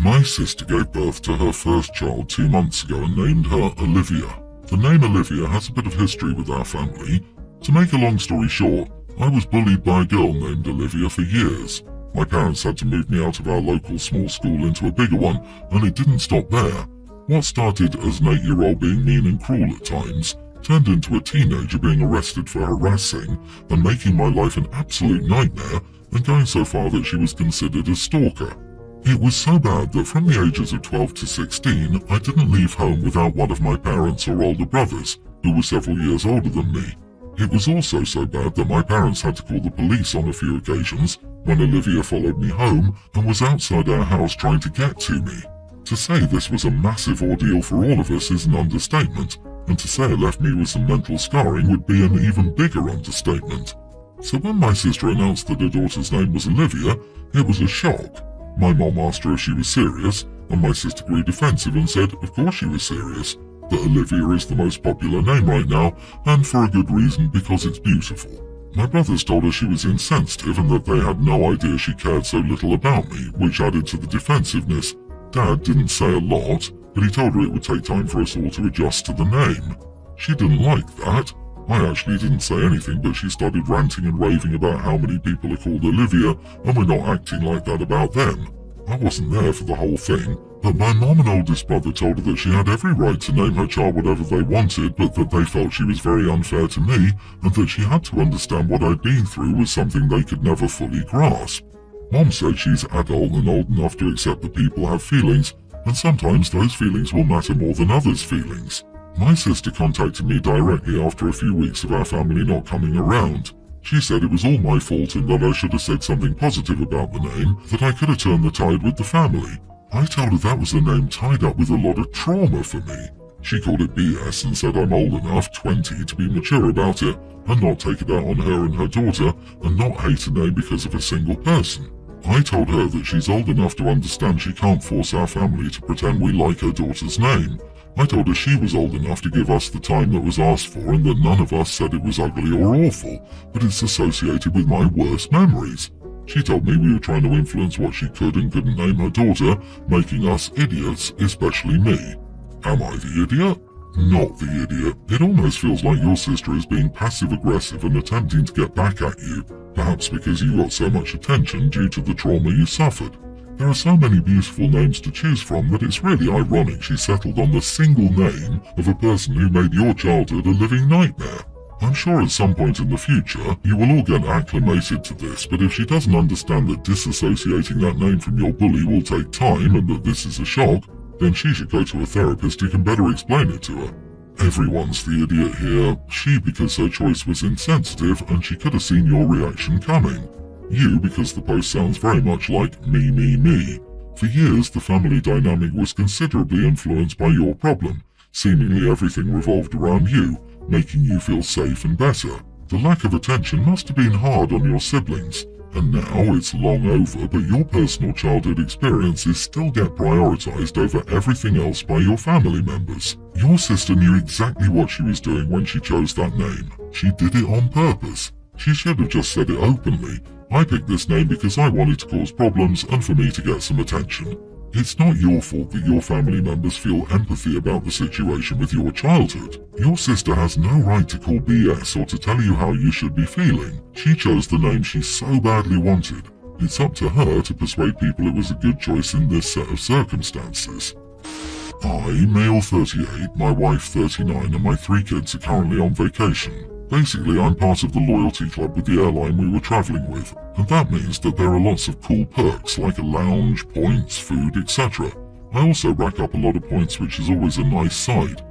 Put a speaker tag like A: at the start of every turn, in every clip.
A: My sister gave birth to her first child 2 months ago and named her Olivia. The name Olivia has a bit of history with our family. To make a long story short, I was bullied by a girl named Olivia for years. My parents had to move me out of our local small school into a bigger one, and it didn't stop there. What started as an 8-year-old being mean and cruel at times turned into a teenager being arrested for harassing and making my life an absolute nightmare, and going so far that she was considered a stalker. It was so bad that from the ages of 12 to 16, I didn't leave home without one of my parents or older brothers, who were several years older than me. It was also so bad that my parents had to call the police on a few occasions when Olivia followed me home and was outside our house trying to get to me. To say this was a massive ordeal for all of us is an understatement, and to say it left me with some mental scarring would be an even bigger understatement. So when my sister announced that her daughter's name was Olivia, it was a shock. My mom asked her if she was serious, and my sister grew defensive and said of course she was serious, that Olivia is the most popular name right now, and for a good reason, because it's beautiful. My brothers told her she was insensitive and that they had no idea she cared so little about me, which added to the defensiveness. Dad didn't say a lot, but he told her it would take time for us all to adjust to the name. She didn't like that. I actually didn't say anything, but she started ranting and raving about how many people are called Olivia, and we're not acting like that about them. I wasn't there for the whole thing, but my mom and oldest brother told her that she had every right to name her child whatever they wanted, but that they felt she was very unfair to me, and that she had to understand what I'd been through was something they could never fully grasp. Mom said she's adult and old enough to accept that people have feelings, and sometimes those feelings will matter more than others' feelings. My sister contacted me directly after a few weeks of our family not coming around. She said it was all my fault and that I should have said something positive about the name, that I could have turned the tide with the family. I told her that was a name tied up with a lot of trauma for me. She called it BS and said I'm old enough, 20, to be mature about it and not take it out on her and her daughter and not hate a name because of a single person. I told her that she's old enough to understand she can't force our family to pretend we like her daughter's name. I told her she was old enough to give us the time that was asked for and that none of us said it was ugly or awful, but it's associated with my worst memories. She told me we were trying to influence what she could and couldn't name her daughter, making us idiots, especially me. Am I the idiot? Not the idiot. It almost feels like your sister is being passive-aggressive and attempting to get back at you, perhaps because you got so much attention due to the trauma you suffered. There are so many beautiful names to choose from that it's really ironic she settled on the single name of a person who made your childhood a living nightmare. I'm sure at some point in the future you will all get acclimated to this, but if she doesn't understand that disassociating that name from your bully will take time and that this is a shock, then she should go to a therapist who can better explain it to her. Everyone's the idiot here. She because her choice was insensitive and she could have seen your reaction coming. You because the post sounds very much like me, me, me. For years the family dynamic was considerably influenced by your problem. Seemingly everything revolved around you, making you feel safe and better. The lack of attention must have been hard on your siblings. And now it's long over, but your personal childhood experiences still get prioritized over everything else by your family members. Your sister knew exactly what she was doing when she chose that name. She did it on purpose. She should have just said it openly. I picked this name because I wanted to cause problems and for me to get some attention. It's not your fault that your family members feel empathy about the situation with your childhood. Your sister has no right to call BS or to tell you how you should be feeling. She chose the name she so badly wanted. It's up to her to persuade people it was a good choice in this set of circumstances. I, male 38, my wife 39, and my 3 kids are currently on vacation. Basically, I'm part of the loyalty club with the airline we were traveling with, and that means that there are lots of cool perks like a lounge, points, food, etc. I also rack up a lot of points, which is always a nice side.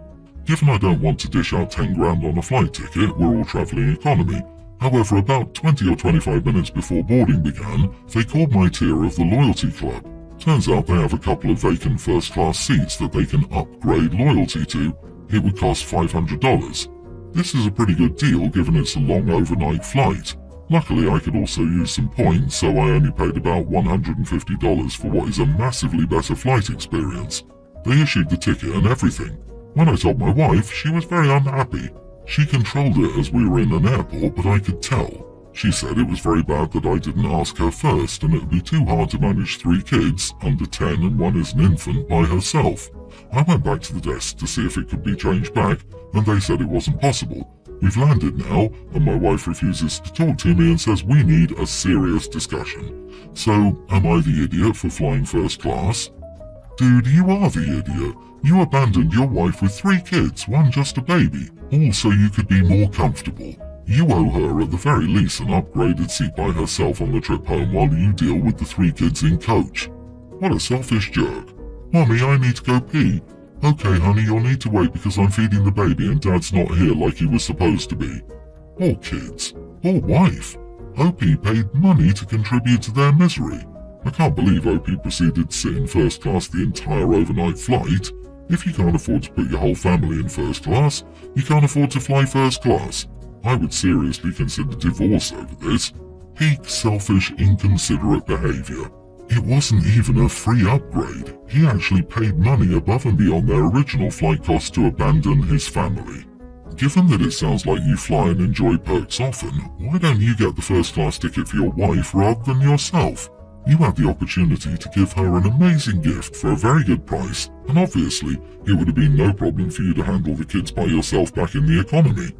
A: Given I don't want to dish out 10 grand on a flight ticket, we're all traveling economy. However, about 20 or 25 minutes before boarding began, they called my tier of the loyalty club. Turns out they have a couple of vacant first-class seats that they can upgrade loyalty to. It would cost $500. This is a pretty good deal given it's a long overnight flight. Luckily I could also use some points, so I only paid about $150 for what is a massively better flight experience. They issued the ticket and everything. When I told my wife, she was very unhappy. She controlled it as we were in an airport, but I could tell. She said it was very bad that I didn't ask her first and it would be too hard to manage 3 kids, under 10 and one is an infant, by herself. I went back to the desk to see if it could be changed back and they said it wasn't possible. We've landed now and my wife refuses to talk to me and says we need a serious discussion. So, am I the idiot for flying first class? Dude, you are the idiot. You abandoned your wife with 3 kids, one just a baby, all so you could be more comfortable. You owe her at the very least an upgraded seat by herself on the trip home while you deal with the 3 kids in coach. What a selfish jerk. Mommy, I need to go pee. Okay, honey, you'll need to wait because I'm feeding the baby and Dad's not here like he was supposed to be. Poor kids. Poor wife. Opie paid money to contribute to their misery. I can't believe Opie proceeded to sit in first class the entire overnight flight. If you can't afford to put your whole family in first class, you can't afford to fly first class. I would seriously consider divorce over this. Peak selfish, inconsiderate behaviour. It wasn't even a free upgrade. He actually paid money above and beyond their original flight cost to abandon his family. Given that it sounds like you fly and enjoy perks often, why don't you get the first class ticket for your wife rather than yourself? You had the opportunity to give her an amazing gift for a very good price, and obviously it would have been no problem for you to handle the kids by yourself back in the economy.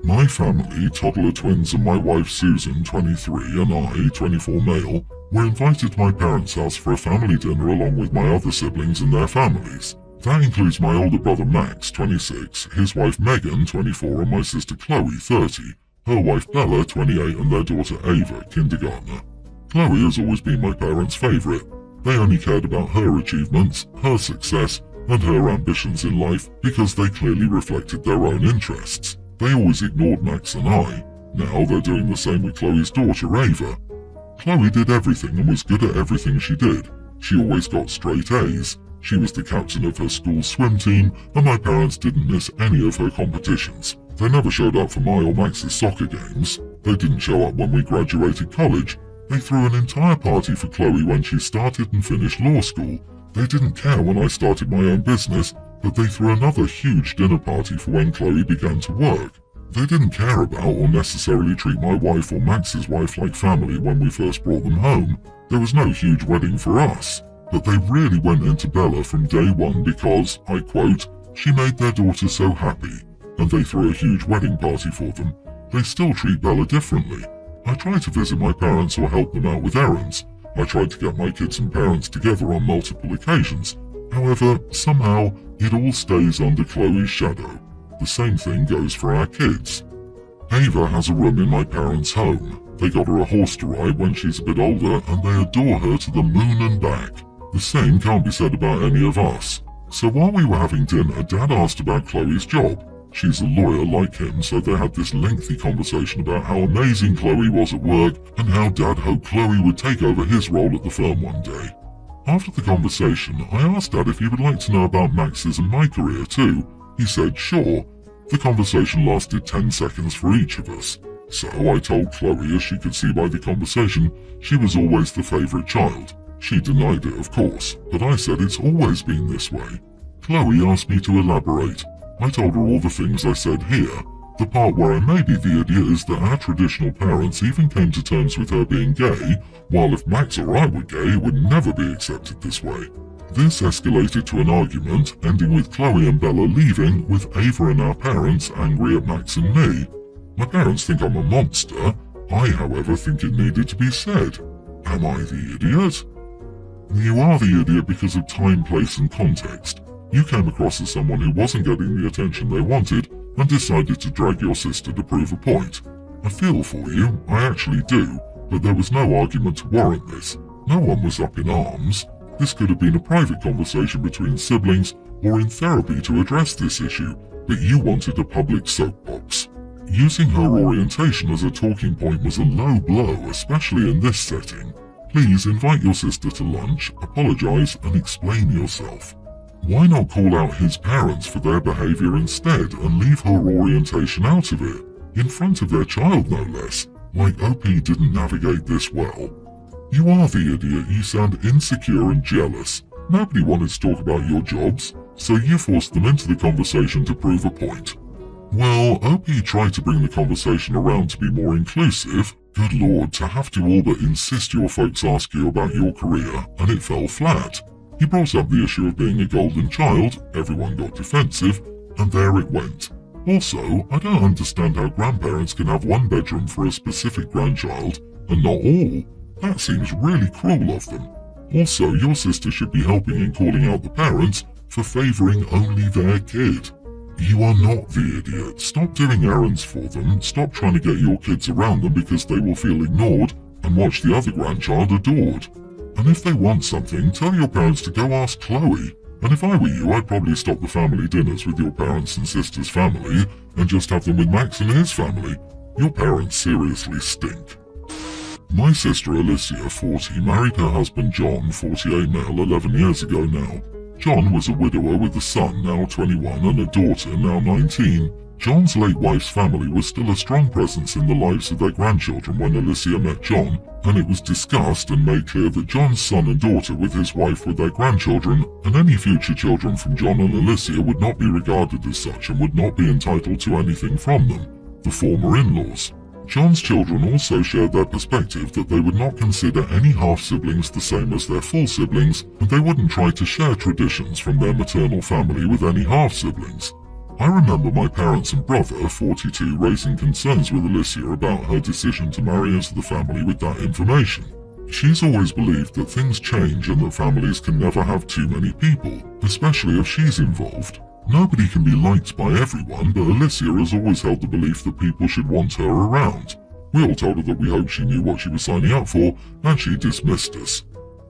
A: My family, toddler twins and my wife Susan, 23, and I, 24 male, were invited to my parents' house for a family dinner along with my other siblings and their families. That includes my older brother Max, 26, his wife Megan, 24, and my sister Chloe, 30, her wife Bella, 28, and their daughter Ava, kindergartner. Chloe has always been my parents' favourite. They only cared about her achievements, her success, and her ambitions in life because they clearly reflected their own interests. They always ignored Max and I. Now they're doing the same with Chloe's daughter Ava. Chloe did everything and was good at everything she did. She always got straight A's. She was the captain of her school's swim team, and my parents didn't miss any of her competitions. They never showed up for my or Max's soccer games. They didn't show up when we graduated college. They threw an entire party for Chloe when she started and finished law school. They didn't care when I started my own business, but they threw another huge dinner party for when Chloe began to work. They didn't care about or necessarily treat my wife or Max's wife like family when we first brought them home. There was no huge wedding for us, but they really went into Bella from day one because, I quote, she made their daughter so happy, and they threw a huge wedding party for them. They still treat Bella differently. I tried to visit my parents or help them out with errands. I tried to get my kids and parents together on multiple occasions. However, somehow, it all stays under Chloe's shadow. The same thing goes for our kids. Ava has a room in my parents' home. They got her a horse to ride when she's a bit older and they adore her to the moon and back. The same can't be said about any of us. So while we were having dinner, Dad asked about Chloe's job. She's a lawyer like him, so they had this lengthy conversation about how amazing Chloe was at work and how Dad hoped Chloe would take over his role at the firm one day. After the conversation, I asked Dad if he would like to know about Max's and my career too. He said sure. The conversation lasted 10 seconds for each of us. So I told Chloe, as she could see by the conversation, she was always the favourite child. She denied it, of course, but I said it's always been this way. Chloe asked me to elaborate. I told her all the things I said here. The part where I may be the idiot is that our traditional parents even came to terms with her being gay, while if Max or I were gay, it would never be accepted this way. This escalated to an argument, ending with Chloe and Bella leaving, with Ava and our parents angry at Max and me. My parents think I'm a monster. I, however, think it needed to be said. Am I the idiot? You are the idiot because of time, place and context. You came across as someone who wasn't getting the attention they wanted and decided to drag your sister to prove a point. I feel for you, I actually do, but there was no argument to warrant this. No one was up in arms. This could have been a private conversation between siblings or in therapy to address this issue, but you wanted a public soapbox. Using her orientation as a talking point was a low blow, especially in this setting. Please invite your sister to lunch, apologise and explain yourself. Why not call out his parents for their behaviour instead and leave her orientation out of it? In front of their child no less, like OP didn't navigate this well. You are the idiot, you sound insecure and jealous. Nobody wanted to talk about your jobs, so you forced them into the conversation to prove a point. Well, Opie tried to bring the conversation around to be more inclusive. Good lord, to have to all but insist your folks ask you about your career, and it fell flat. He brought up the issue of being a golden child, everyone got defensive, and there it went. Also, I don't understand how grandparents can have one bedroom for a specific grandchild, and not all. That seems really cruel of them. Also, your sister should be helping in calling out the parents for favouring only their kid. You are not the idiot. Stop doing errands for them, stop trying to get your kids around them because they will feel ignored, and watch the other grandchild adored. And if they want something, tell your parents to go ask Chloe. And if I were you, I'd probably stop the family dinners with your parents and sister's family, and just have them with Max and his family. Your parents seriously stink. My sister Alicia, 40, married her husband John, 48 male, 11 years ago now. John was a widower with a son, now 21, and a daughter, now 19. John's late wife's family was still a strong presence in the lives of their grandchildren when Alicia met John, and it was discussed and made clear that John's son and daughter with his wife were their grandchildren, and any future children from John and Alicia would not be regarded as such and would not be entitled to anything from them, the former in-laws. John's children also shared their perspective that they would not consider any half-siblings the same as their full siblings, and they wouldn't try to share traditions from their maternal family with any half-siblings. I remember my parents and brother, 42, raising concerns with Alicia about her decision to marry into the family with that information. She's always believed that things change and that families can never have too many people, especially if she's involved. Nobody can be liked by everyone, but Alicia has always held the belief that people should want her around. We all told her that we hoped she knew what she was signing up for, and she dismissed us.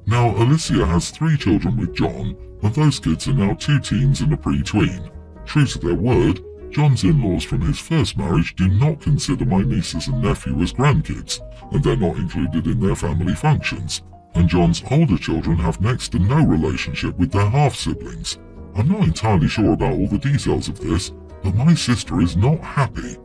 A: Now, Alicia has 3 children with John, and those kids are now 2 teens and a pre-tween. True to their word, John's in-laws from his first marriage do not consider my nieces and nephew as grandkids, and they're not included in their family functions. And John's older children have next to no relationship with their half-siblings. I'm not entirely sure about all the details of this, but my sister is not happy.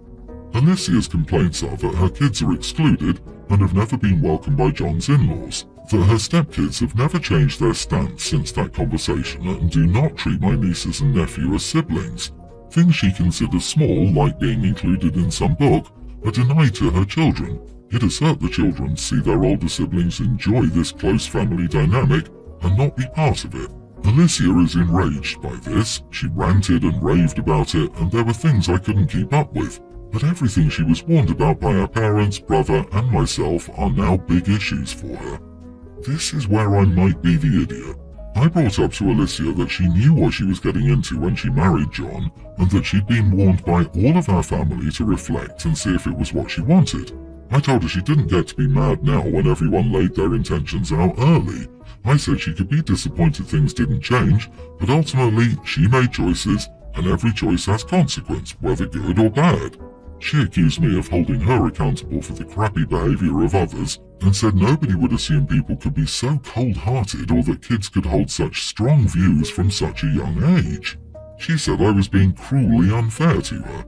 A: Alicia's complaints are that her kids are excluded and have never been welcomed by John's in-laws, that her stepkids have never changed their stance since that conversation and do not treat my nieces and nephew as siblings. Things she considers small, like being included in some book, are denied to her children. It has hurt the children to see their older siblings enjoy this close family dynamic and not be part of it. Alicia is enraged by this. She ranted and raved about it, and there were things I couldn't keep up with. But everything she was warned about by her parents, brother, and myself are now big issues for her. This is where I might be the idiot. I brought up to Alicia that she knew what she was getting into when she married John, and that she'd been warned by all of our family to reflect and see if it was what she wanted. I told her she didn't get to be mad now when everyone laid their intentions out early. I said she could be disappointed things didn't change, but ultimately she made choices, and every choice has consequence, whether good or bad. She accused me of holding her accountable for the crappy behavior of others, and said nobody would assume people could be so cold-hearted or that kids could hold such strong views from such a young age. She said I was being cruelly unfair to her.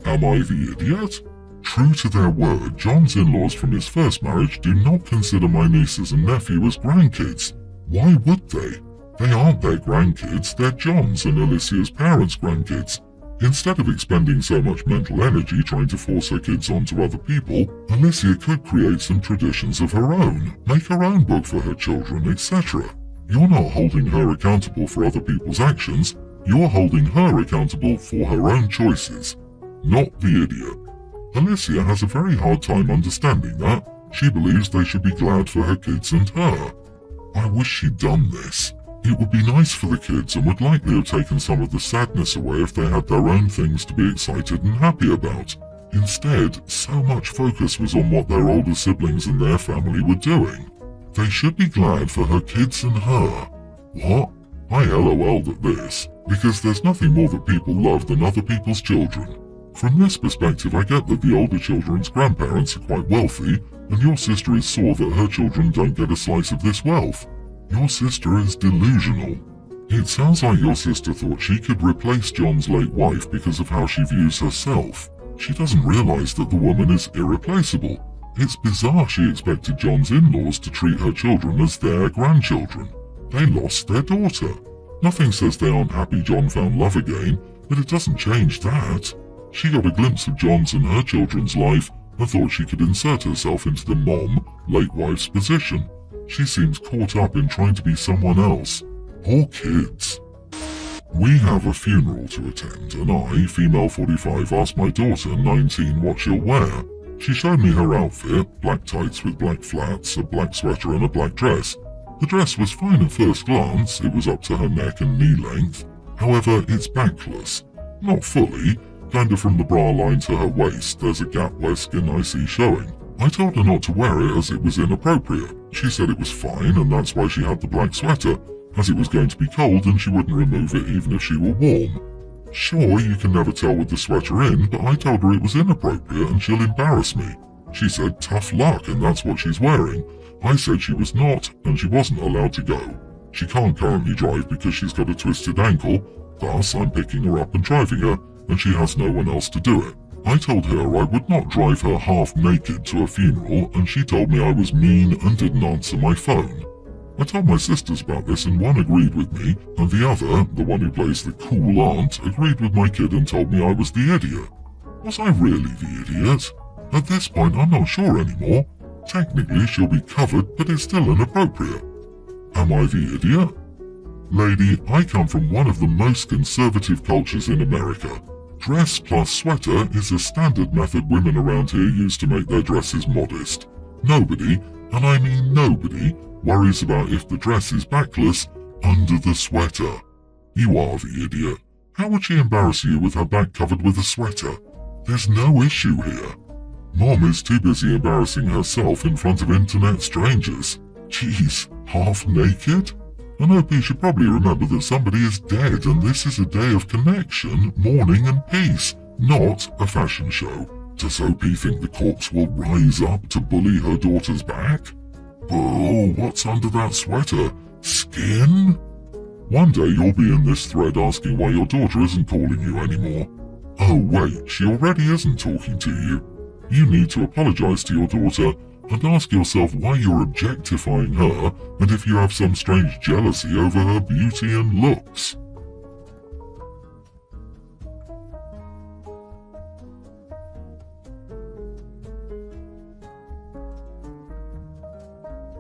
A: Am I the idiot? True to their word, John's in-laws from his first marriage do not consider my nieces and nephew as grandkids. Why would they? They aren't their grandkids, they're John's and Alicia's parents' grandkids. Instead of expending so much mental energy trying to force her kids onto other people, Alicia could create some traditions of her own, make her own book for her children, etc. You're not holding her accountable for other people's actions, you're holding her accountable for her own choices. Not the idiot. Alicia has a very hard time understanding that. She believes they should be glad for her kids and her. I wish she'd done this. It would be nice for the kids and would likely have taken some of the sadness away if they had their own things to be excited and happy about. Instead, so much focus was on what their older siblings and their family were doing. They should be glad for her kids and her. What? I LOL'd at this, because there's nothing more that people love than other people's children. From this perspective, I get that the older children's grandparents are quite wealthy, and your sister is sore that her children don't get a slice of this wealth. Your sister is delusional. It sounds like your sister thought she could replace John's late wife because of how she views herself. She doesn't realize that the woman is irreplaceable. It's bizarre she expected John's in-laws to treat her children as their grandchildren. They lost their daughter. Nothing says they aren't happy John found love again, but it doesn't change that. She got a glimpse of John's and her children's life and thought she could insert herself into the mom, late wife's position. She seems caught up in trying to be someone else. Poor kids. We have a funeral to attend, and I, female 45, asked my daughter, 19, what she'll wear. She showed me her outfit, black tights with black flats, a black sweater and a black dress. The dress was fine at first glance, it was up to her neck and knee length. However, it's backless. Not fully, kinda from the bra line to her waist, there's a gap where skin I see showing. I told her not to wear it as it was inappropriate. She said it was fine and that's why she had the black sweater, as it was going to be cold and she wouldn't remove it even if she were warm. Sure, you can never tell with the sweater in, but I told her it was inappropriate and she'll embarrass me. She said tough luck and that's what she's wearing. I said she was not and she wasn't allowed to go. She can't currently drive because she's got a twisted ankle, thus I'm picking her up and driving her, and she has no one else to do it. I told her I would not drive her half naked to a funeral and she told me I was mean and didn't answer my phone. I told my sisters about this and one agreed with me, and the other, the one who plays the cool aunt, agreed with my kid and told me I was the idiot. Was I really the idiot? At this point I'm not sure anymore. Technically she'll be covered, but it's still inappropriate. Am I the idiot? Lady, I come from one of the most conservative cultures in America. Dress plus sweater is a standard method women around here use to make their dresses modest. Nobody, and I mean nobody, worries about if the dress is backless under the sweater. You are the idiot. How would she embarrass you with her back covered with a sweater? There's no issue here. Mom is too busy embarrassing herself in front of internet strangers. Jeez, half naked? And OP should probably remember that somebody is dead and this is a day of connection, mourning and peace, not a fashion show. Does OP think the corpse will rise up to bully her daughter's back? Oh, what's under that sweater? Skin? One day you'll be in this thread asking why your daughter isn't calling you anymore. Oh wait, she already isn't talking to you. You need to apologize to your daughter and ask yourself why you're objectifying her and if you have some strange jealousy over her beauty and looks.